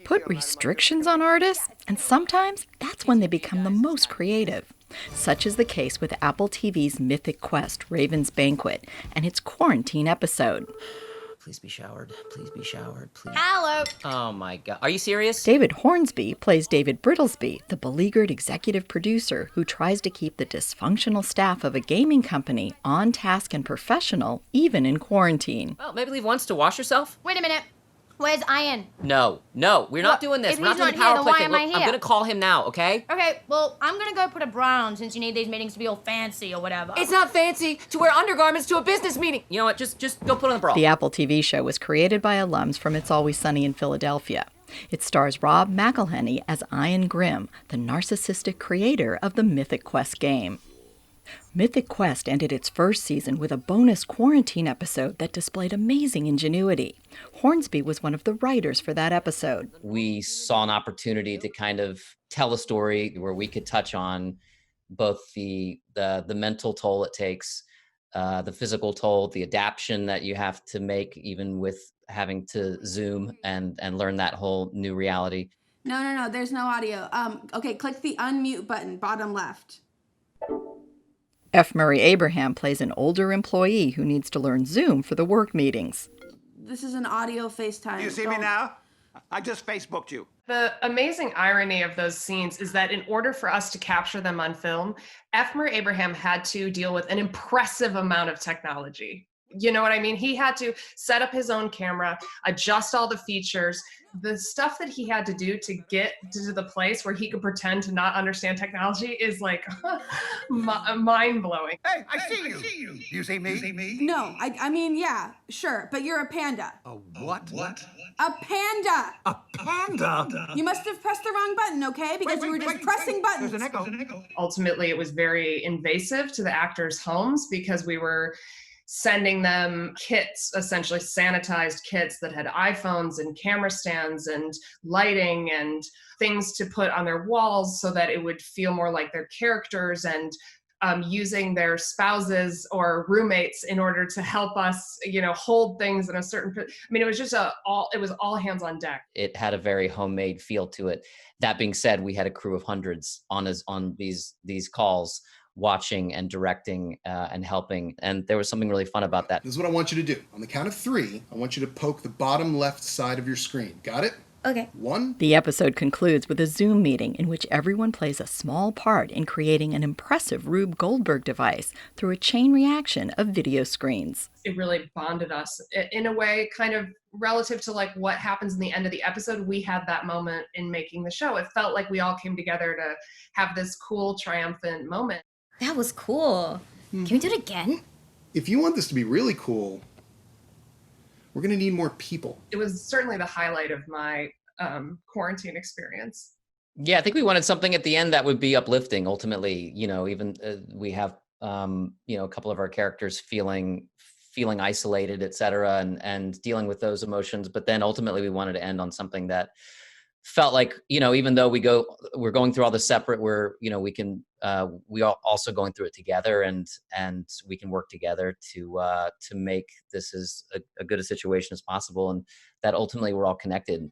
put restrictions on artists, and sometimes that's when they become the most creative. Such is the case with Apple TV's Mythic Quest, Raven's Banquet, and its quarantine episode. Please be showered. Please be showered. Please. Hello. Oh my God. Are you serious? David Hornsby plays David Brittlesby, the beleaguered executive producer who tries to keep the dysfunctional staff of a gaming company on task and professional, even in quarantine. Well, maybe leave once to wash yourself? Wait a minute. Where's Ian? No, we're not doing this. If We're not he's doing the not here, power then play why thing. am I Look, I'm here? gonna call him now, okay? Okay, well, I'm gonna go put a bra on since you need these meetings to be all fancy or whatever. It's not fancy to wear undergarments to a business meeting. You know what? Just go put on the bra. The Apple TV show was created by alums from It's Always Sunny in Philadelphia. It stars Rob McElhenney as Ian Grimm, the narcissistic creator of the Mythic Quest game. Mythic Quest ended its first season with a bonus quarantine episode that displayed amazing ingenuity. Hornsby was one of the writers for that episode. We saw an opportunity to kind of tell a story where we could touch on both the mental toll it takes, the physical toll, the adaptation that you have to make even with having to Zoom and learn that whole new reality. No, there's no audio. Okay, click the unmute button, bottom left. F. Murray Abraham plays an older employee who needs to learn Zoom for the work meetings. This is an audio FaceTime. Do you see me now? I just Facebooked you. The amazing irony of those scenes is that in order for us to capture them on film, F. Murray Abraham had to deal with an impressive amount of technology. You know what I mean? He had to set up his own camera, adjust all the features. The stuff that he had to do to get to the place where he could pretend to not understand technology is like mind-blowing. Hey, I see you. You see me? No, I mean, yeah, sure, but you're a panda. A what? A panda! A panda? You must have pressed the wrong button, okay? Because you were just pressing buttons. There's an echo. Ultimately, it was very invasive to the actors' homes because we were sending them kits, essentially sanitized kits that had iPhones and camera stands and lighting and things to put on their walls so that it would feel more like their characters, and using their spouses or roommates in order to help us, hold things in a certain. I mean, it was just all hands on deck. It had a very homemade feel to it. That being said, we had a crew of hundreds on these calls, watching and directing and helping. And there was something really fun about that. This is what I want you to do. On the count of 3, I want you to poke the bottom left side of your screen. Got it? Okay. 1. The episode concludes with a Zoom meeting in which everyone plays a small part in creating an impressive Rube Goldberg device through a chain reaction of video screens. It really bonded us in a way, kind of relative to like what happens in the end of the episode. We had that moment in making the show. It felt like we all came together to have this cool, triumphant moment. That was cool. Can we do it again? If you want this to be really cool, we're going to need more people. It was certainly the highlight of my quarantine experience. Yeah, I think we wanted something at the end that would be uplifting. Ultimately, even we have, a couple of our characters feeling isolated, et cetera, and dealing with those emotions. But then ultimately we wanted to end on something that felt like, even though we're going through all the separate, we are also going through it together, and we can work together to make this as a good a situation as possible, and that ultimately we're all connected.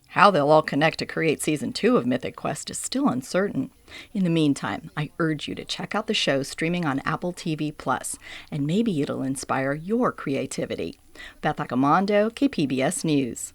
How they'll all connect to create season 2 of Mythic Quest is still uncertain. In the meantime, I urge you to check out the show streaming on Apple TV+, and maybe it'll inspire your creativity. Beth Accomando, KPBS News.